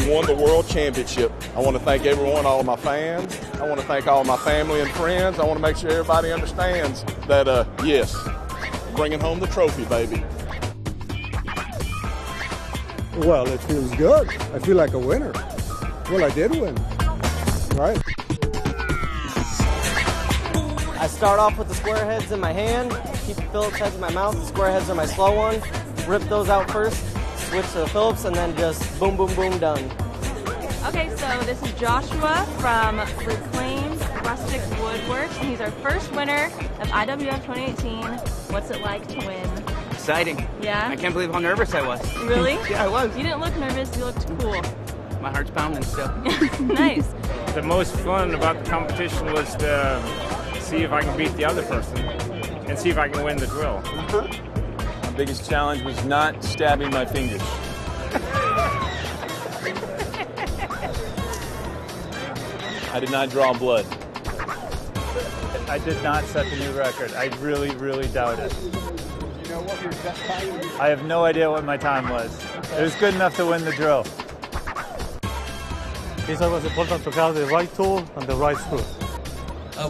we won the World Championship. I want to thank everyone, all my fans. I want to thank all my family and friends. I want to make sure everybody understands that, yes, bringing home the trophy, baby. Well, it feels good. I feel like a winner. Well, I did win, right? I start off with the square heads in my hand, keep the Phillips heads in my mouth. The square heads are my slow one. Rip those out first, switch to the Phillips, and then just boom, boom, boom, done. Okay, so this is Joshua from Reclaimed Rustic Woodworks, and he's our first winner of IWF 2018. What's it like to win? Exciting. Yeah? I can't believe how nervous I was. Really? Yeah, I was. You didn't look nervous, you looked cool. My heart's pounding still. Nice. The most fun about the competition was to see if I can beat the other person and see if I can win the drill. My biggest challenge was not stabbing my fingers. I did not draw blood. I did not set the new record. I really, really doubt it. Do you know what your best time was? I have no idea what my time was. It was good enough to win the drill. It's always important to have the right tool and the right screw.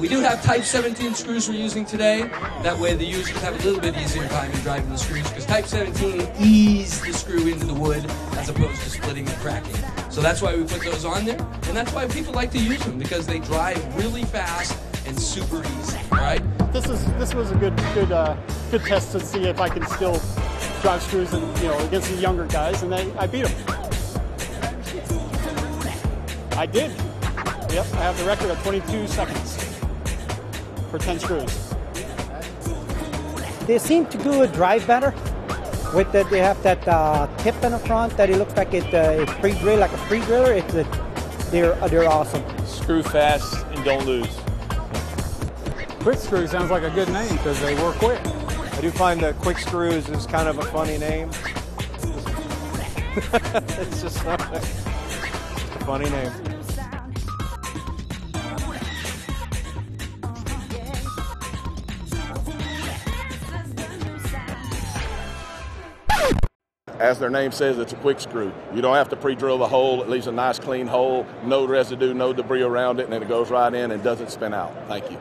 We do have Type 17 screws we're using today. That way the users have a little bit easier time in driving the screws, because Type 17 ease the screw into the wood as opposed to splitting and cracking. So that's why we put those on there, and that's why people like to use them, because they drive really fast and super easy. All right. This was a good test to see if I can still drive screws and against the younger guys, and I beat them. I did. Yep, I have the record of 22 seconds for 10 screws. They seem to do a drive better. With that, they have that tip in the front that it looks like it's pre-drill, like a pre-driller. They're awesome. Screw fast and don't lose. Quickscrews sounds like a good name because they work quick. I do find that Quickscrews is kind of a funny name. It's just a funny name. As their name says, it's a quick screw. You don't have to pre-drill the hole. It leaves a nice clean hole, no residue, no debris around it, and then it goes right in and doesn't spin out. Thank you.